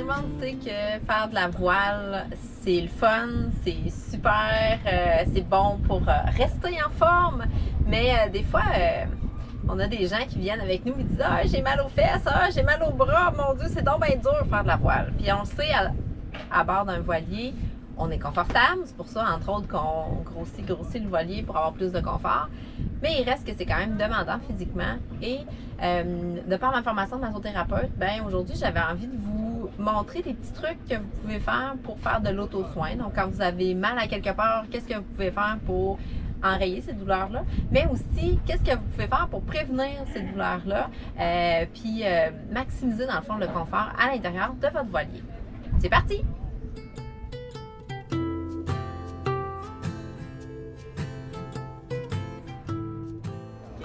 le monde sait que faire de la voile, c'est le fun, c'est super, c'est bon pour rester en forme. Mais des fois, on a des gens qui viennent avec nous et disent « Ah, j'ai mal aux fesses, ah, j'ai mal aux bras, mon Dieu, c'est donc bien dur de faire de la voile. » Puis on le sait, à bord d'un voilier, on est confortable. C'est pour ça, entre autres, qu'on grossit le voilier pour avoir plus de confort. Mais il reste que c'est quand même demandant physiquement. Et de par ma formation de massothérapeute, ben aujourd'hui, j'avais envie de vous montrer des petits trucs que vous pouvez faire pour faire de l'auto-soin. Donc, quand vous avez mal à quelque part, qu'est-ce que vous pouvez faire pour enrayer ces douleurs-là, mais aussi qu'est-ce que vous pouvez faire pour prévenir ces douleurs-là, puis maximiser dans le fond le confort à l'intérieur de votre voilier. C'est parti!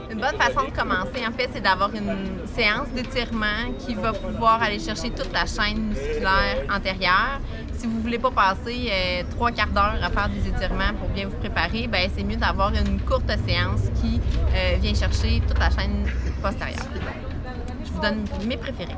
Une bonne façon de commencer, en fait, c'est d'avoir une séance d'étirement qui va pouvoir aller chercher toute la chaîne musculaire antérieure. Si vous ne voulez pas passer 3/4 d'heure à faire des étirements pour bien vous préparer, ben c'est mieux d'avoir une courte séance qui vient chercher toute la chaîne postérieure. Je vous donne mes préférés.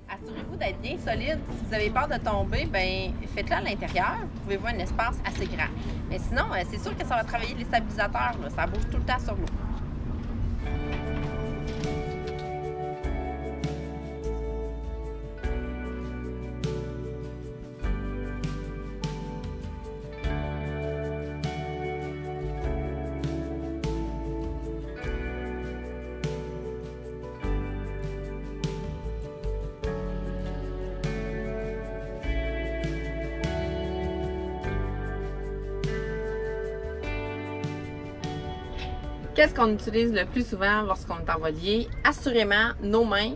Assurez-vous d'être bien solide. Si vous avez peur de tomber, ben faites-le à l'intérieur. Trouvez-vous un espace assez grand. Mais sinon, c'est sûr que ça va travailler les stabilisateurs. Là. Ça bouge tout le temps sur l'eau. Qu'est-ce qu'on utilise le plus souvent lorsqu'on est en voilier? Assurément, nos mains,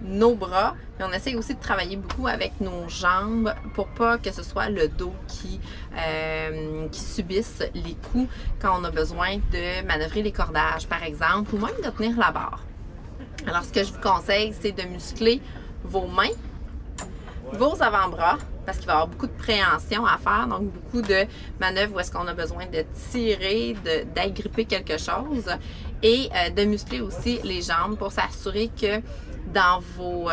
nos bras, mais on essaie aussi de travailler beaucoup avec nos jambes pour pas que ce soit le dos qui subisse les coups quand on a besoin de manœuvrer les cordages, par exemple, ou même de tenir la barre. Alors, ce que je vous conseille, c'est de muscler vos mains, vos avant-bras, parce qu'il va y avoir beaucoup de préhension à faire, donc beaucoup de manœuvres où est-ce qu'on a besoin de tirer, d'agripper quelque chose, et de muscler aussi les jambes pour s'assurer que dans vos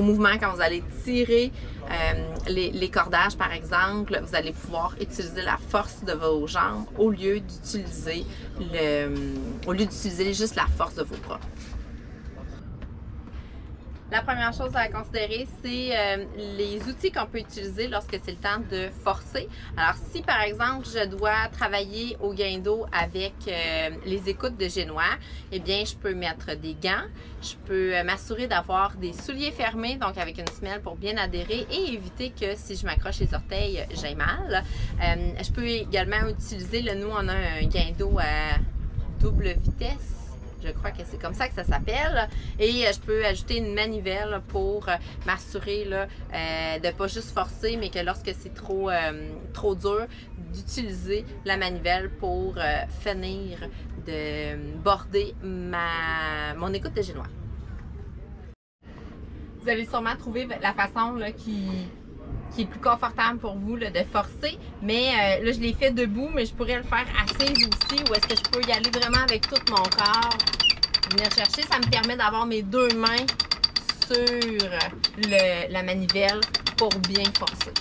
mouvements, quand vous allez tirer les cordages, par exemple, vous allez pouvoir utiliser la force de vos jambes au lieu d'utiliser juste la force de vos bras. La première chose à considérer, c'est les outils qu'on peut utiliser lorsque c'est le temps de forcer. Alors, si par exemple, je dois travailler au guindeau avec les écoutes de génois, eh bien, je peux mettre des gants. Je peux m'assurer d'avoir des souliers fermés, donc avec une semelle pour bien adhérer et éviter que si je m'accroche les orteils, j'ai mal. Je peux également utiliser, nous, on a un guindeau à double vitesse. Je crois que c'est comme ça que ça s'appelle. Et je peux ajouter une manivelle pour m'assurer de ne pas juste forcer, mais que lorsque c'est trop dur, d'utiliser la manivelle pour finir de border mon écoute de génois. Vous allez sûrement trouver la façon qui est plus confortable pour vous de forcer, mais là je l'ai fait debout, mais je pourrais le faire assise aussi, ou est-ce que je peux y aller vraiment avec tout mon corps, venir chercher. Ça me permet d'avoir mes deux mains sur la manivelle pour bien forcer.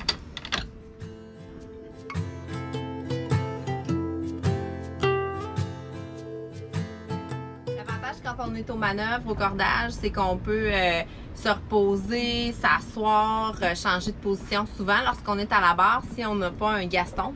L'avantage quand on est aux manœuvres, au cordage, c'est qu'on peut se reposer, s'asseoir, changer de position. Souvent, lorsqu'on est à la barre, si on n'a pas un Gaston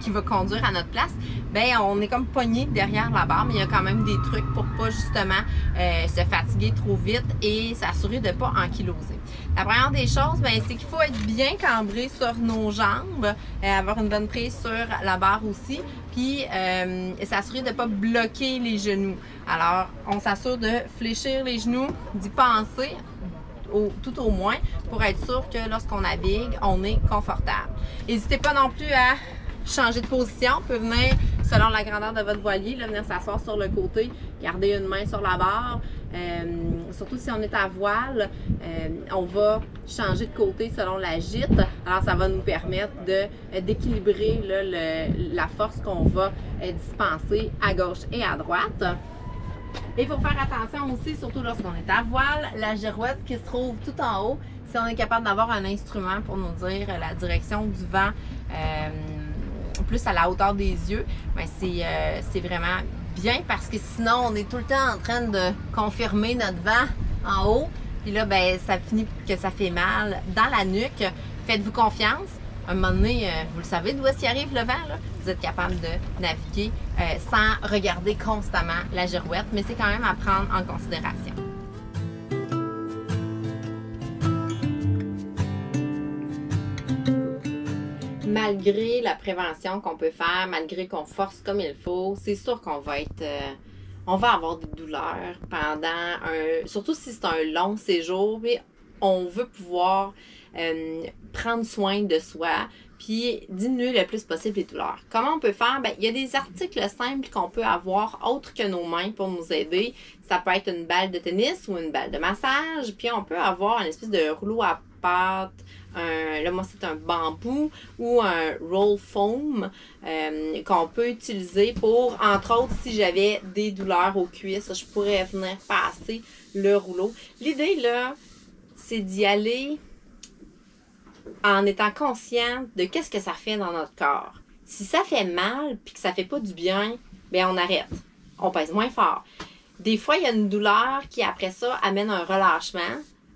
qui va conduire à notre place, ben on est comme pogné derrière la barre, mais il y a quand même des trucs pour pas justement se fatiguer trop vite et s'assurer de ne pas ankyloser. La première des choses, ben, c'est qu'il faut être bien cambré sur nos jambes, avoir une bonne prise sur la barre aussi, puis s'assurer de ne pas bloquer les genoux. Alors, on s'assure de fléchir les genoux, d'y penser tout au moins pour être sûr que lorsqu'on navigue, on est confortable. N'hésitez pas non plus à changer de position. On peut venir, selon la grandeur de votre voilier, là, venir s'asseoir sur le côté, garder une main sur la barre. Surtout si on est à voile, on va changer de côté selon la gîte. Alors, ça va nous permettre d'équilibrer la force qu'on va dispenser à gauche et à droite. Et il faut faire attention aussi, surtout lorsqu'on est à voile, la girouette qui se trouve tout en haut, si on est capable d'avoir un instrument pour nous dire la direction du vent plus à la hauteur des yeux, ben c'est vraiment bien parce que sinon on est tout le temps en train de confirmer notre vent en haut. Puis là, ben ça finit que ça fait mal dans la nuque. Faites-vous confiance. À un moment donné, vous le savez d'où est-ce qu'il arrive le vent, là? Vous êtes capable de naviguer sans regarder constamment la girouette, mais c'est quand même à prendre en considération. Malgré la prévention qu'on peut faire, malgré qu'on force comme il faut, c'est sûr qu'on va être... on va avoir des douleurs surtout si c'est un long séjour, mais on veut pouvoir prendre soin de soi puis diminuer le plus possible les douleurs. Comment on peut faire? Ben, il y a des articles simples qu'on peut avoir autres que nos mains pour nous aider. Ça peut être une balle de tennis ou une balle de massage, puis on peut avoir une espèce de rouleau à pâte. Là, moi, c'est un bambou ou un roll foam qu'on peut utiliser pour, entre autres, si j'avais des douleurs aux cuisses, je pourrais venir passer le rouleau. L'idée, là, c'est d'y aller en étant conscient de qu'est-ce que ça fait dans notre corps. Si ça fait mal puis que ça fait pas du bien, bien, on arrête. On pèse moins fort. Des fois, il y a une douleur qui, après ça, amène un relâchement.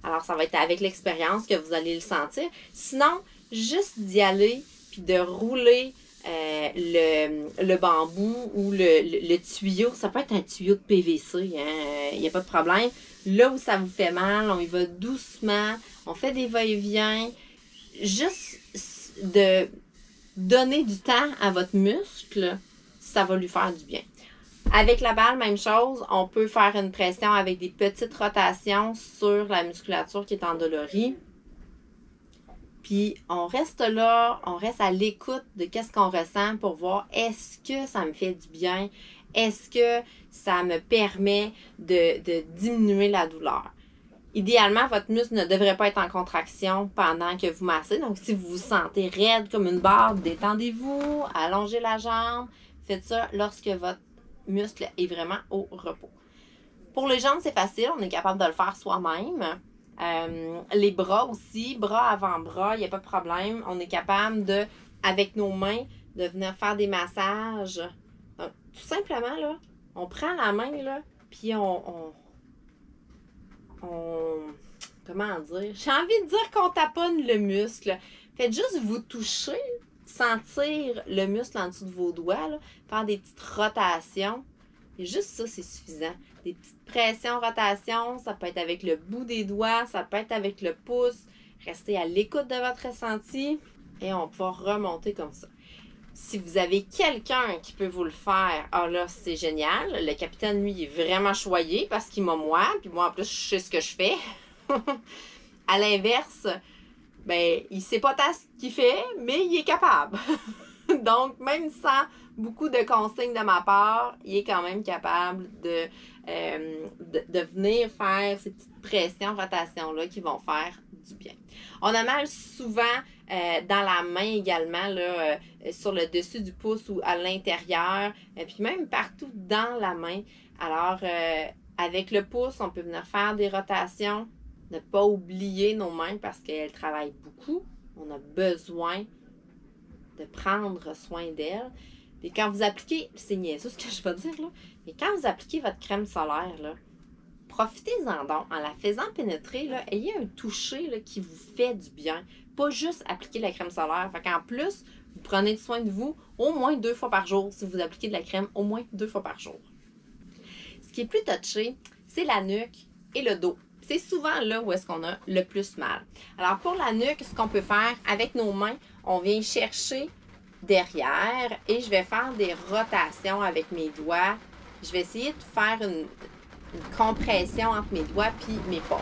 Alors, ça va être avec l'expérience que vous allez le sentir. Sinon, juste d'y aller puis de rouler le bambou ou le tuyau. Ça peut être un tuyau de PVC, hein? Il n'y a pas de problème. Là où ça vous fait mal, on y va doucement. On fait des va-et-vient. Juste de donner du temps à votre muscle, ça va lui faire du bien. Avec la balle, même chose, on peut faire une pression avec des petites rotations sur la musculature qui est endolorie. Puis, on reste là, on reste à l'écoute de qu'est-ce qu'on ressent pour voir est-ce que ça me fait du bien? Est-ce que ça me permet de diminuer la douleur? Idéalement, votre muscle ne devrait pas être en contraction pendant que vous massez. Donc, si vous vous sentez raide comme une barre, détendez-vous, allongez la jambe. Faites ça lorsque votre muscle est vraiment au repos. Pour les jambes, c'est facile. On est capable de le faire soi-même. Les bras aussi, bras, avant-bras, il n'y a pas de problème. On est capable de, avec nos mains, de venir faire des massages. Donc, tout simplement, là, on prend la main, là, puis on comment dire? J'ai envie de dire qu'on taponne le muscle. Faites juste vous toucher, sentir le muscle en dessous de vos doigts, là, faire des petites rotations. Et juste ça, c'est suffisant. Des petites pressions, rotations, ça peut être avec le bout des doigts, ça peut être avec le pouce. Restez à l'écoute de votre ressenti et on va remonter comme ça. Si vous avez quelqu'un qui peut vous le faire, ah là, c'est génial. Le capitaine, lui, il est vraiment choyé parce qu'il m'a moi, puis moi, en plus, je sais ce que je fais. À l'inverse, ben, il sait pas tant ce qu'il fait, mais il est capable. Donc, même sans beaucoup de consignes de ma part, il est quand même capable de venir faire ces petites pressions, rotations-là qui vont faire du bien. On a mal souvent dans la main également, là, sur le dessus du pouce ou à l'intérieur, puis même partout dans la main. Alors, avec le pouce, on peut venir faire des rotations, ne pas oublier nos mains parce qu'elles travaillent beaucoup. On a besoin de prendre soin d'elles. Et quand vous appliquez, c'est niaiseux ce que je vais dire, là, mais quand vous appliquez votre crème solaire, là, profitez-en donc. En la faisant pénétrer, là, ayez un toucher là, qui vous fait du bien. Pas juste appliquer la crème solaire. Fait qu'en plus, vous prenez soin de vous au moins 2 fois par jour si vous appliquez de la crème au moins 2 fois par jour. Ce qui est plus touché, c'est la nuque et le dos. C'est souvent là où est-ce qu'on a le plus mal. Alors pour la nuque, ce qu'on peut faire avec nos mains, on vient chercher derrière et je vais faire des rotations avec mes doigts. Je vais essayer de faire une compression entre mes doigts puis mes paumes.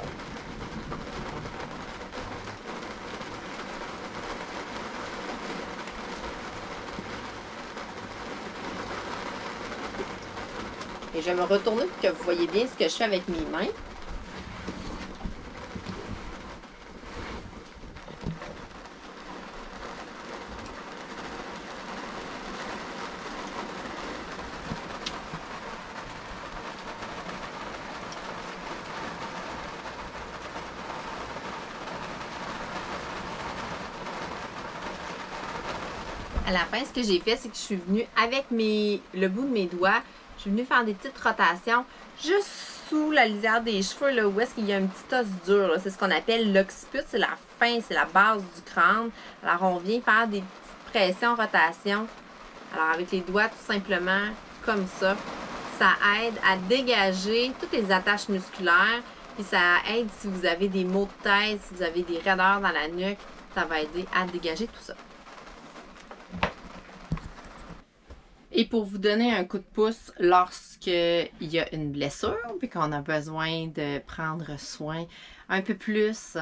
Et je vais me retourner pour que vous voyez bien ce que je fais avec mes mains. À la fin, ce que j'ai fait, c'est que je suis venue avec le bout de mes doigts, je suis venue faire des petites rotations juste sous la lisière des cheveux, là, où est-ce qu'il y a un petit os dur. C'est ce qu'on appelle l'occiput, c'est la fin, c'est la base du crâne. Alors, on vient faire des petites pressions, rotations. Alors, avec les doigts, tout simplement, comme ça aide à dégager toutes les attaches musculaires. Puis ça aide si vous avez des maux de tête, si vous avez des raideurs dans la nuque, ça va aider à dégager tout ça. Et pour vous donner un coup de pouce lorsqu'il y a une blessure, puis qu'on a besoin de prendre soin un peu plus,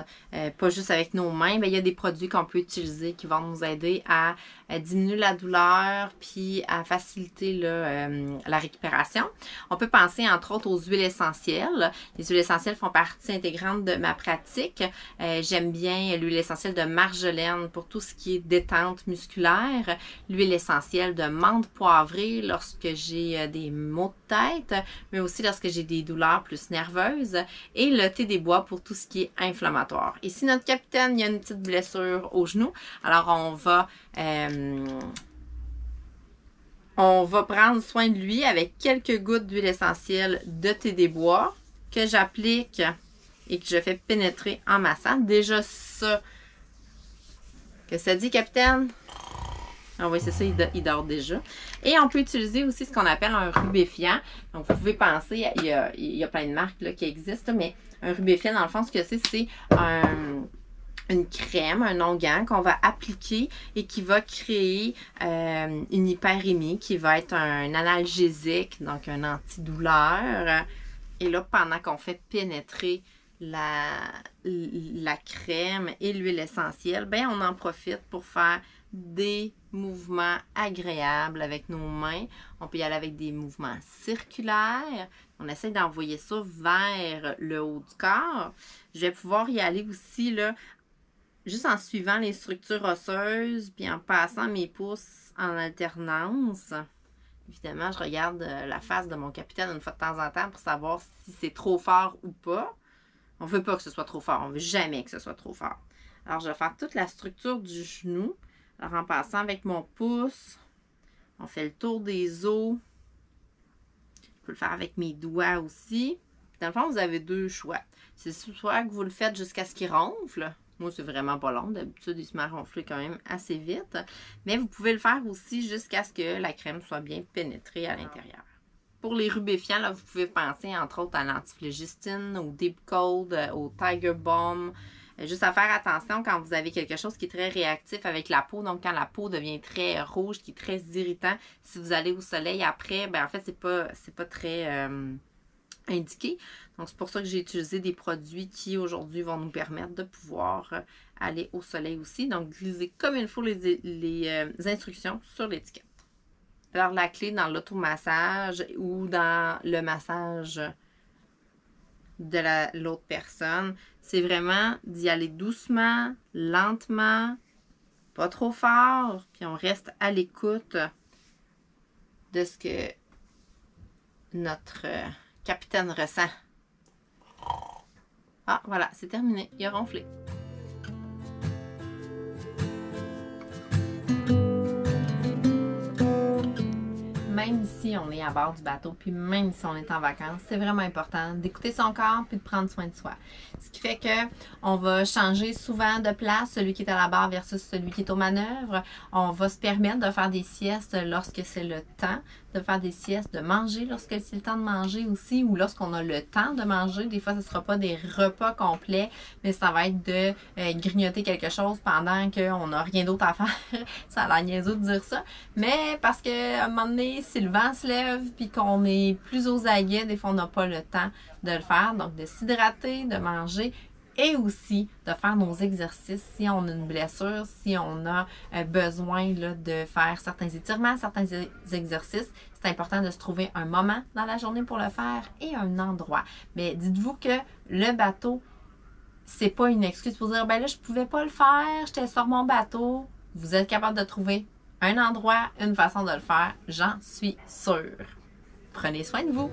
pas juste avec nos mains, bien, il y a des produits qu'on peut utiliser qui vont nous aider à diminuer la douleur puis à faciliter là, la récupération. On peut penser entre autres aux huiles essentielles. Les huiles essentielles font partie intégrante de ma pratique. J'aime bien l'huile essentielle de marjolaine pour tout ce qui est détente musculaire, l'huile essentielle de menthe poivrée lorsque j'ai des maux de tête, mais aussi lorsque j'ai des douleurs plus nerveuses, et le thé des bois pour tout ce qui est inflammatoire. Ici, notre capitaine, il y a une petite blessure au genou. Alors, on va prendre soin de lui avec quelques gouttes d'huile essentielle de thé des bois que j'applique et que je fais pénétrer en massant. Déjà ça, que ça dit, capitaine? Ah oui, c'est ça, il dort déjà. Et on peut utiliser aussi ce qu'on appelle un rubéfiant. Donc, vous pouvez penser, il y a plein de marques là, qui existent, mais un rubéfiant, dans le fond, ce que c'est une crème, un onguent qu'on va appliquer et qui va créer une hyperémie, qui va être un analgésique, donc un antidouleur. Et là, pendant qu'on fait pénétrer la crème et l'huile essentielle, ben on en profite pour faire des mouvements agréables avec nos mains. On peut y aller avec des mouvements circulaires. On essaie d'envoyer ça vers le haut du corps. Je vais pouvoir y aller aussi là, juste en suivant les structures osseuses puis en passant mes pouces en alternance. Évidemment, je regarde la face de mon capitaine une fois de temps en temps pour savoir si c'est trop fort ou pas. On ne veut pas que ce soit trop fort. On ne veut jamais que ce soit trop fort. Alors, je vais faire toute la structure du genou. Alors, en passant avec mon pouce, on fait le tour des os. Je peux le faire avec mes doigts aussi. Dans le fond, vous avez deux choix. C'est soit que vous le faites jusqu'à ce qu'il ronfle. Moi, c'est vraiment pas long. D'habitude, il se met à ronfler quand même assez vite. Mais vous pouvez le faire aussi jusqu'à ce que la crème soit bien pénétrée à l'intérieur. Pour les rubéfiants, là, vous pouvez penser entre autres à l'antiphlogistin, au Deep Cold, au Tiger Balm. Juste à faire attention quand vous avez quelque chose qui est très réactif avec la peau. Donc, quand la peau devient très rouge, qui est très irritant, si vous allez au soleil après, ben en fait, c'est pas très indiqué. Donc, c'est pour ça que j'ai utilisé des produits qui, aujourd'hui, vont nous permettre de pouvoir aller au soleil aussi. Donc, lisez comme il faut les instructions sur l'étiquette. Alors, la clé dans l'automassage ou dans le massage de l'autre personne, c'est vraiment d'y aller doucement, lentement, pas trop fort, puis on reste à l'écoute de ce que notre capitaine ressent. Ah, voilà, c'est terminé. Il a ronflé. même si on est à bord du bateau, puis même si on est en vacances, c'est vraiment important d'écouter son corps puis de prendre soin de soi. Ce qui fait que on va changer souvent de place, celui qui est à la barre versus celui qui est aux manœuvres. On va se permettre de faire des siestes lorsque c'est le temps, de faire des siestes, de manger lorsque c'est le temps de manger aussi, ou lorsqu'on a le temps de manger. Des fois, ce ne sera pas des repas complets, mais ça va être de grignoter quelque chose pendant qu'on n'a rien d'autre à faire. Ça a l'air niaiseux de dire ça, mais parce qu'à un moment donné, si le vent se lève puis qu'on est plus aux aguets, des fois, on n'a pas le temps de le faire. Donc, de s'hydrater, de manger et aussi de faire nos exercices si on a une blessure, si on a besoin là, de faire certains étirements, certains exercices. C'est important de se trouver un moment dans la journée pour le faire et un endroit. Mais dites-vous que le bateau, c'est pas une excuse pour dire, ben là, je pouvais pas le faire, j'étais sur mon bateau. Vous êtes capable de trouver un endroit, une façon de le faire, j'en suis sûre. Prenez soin de vous!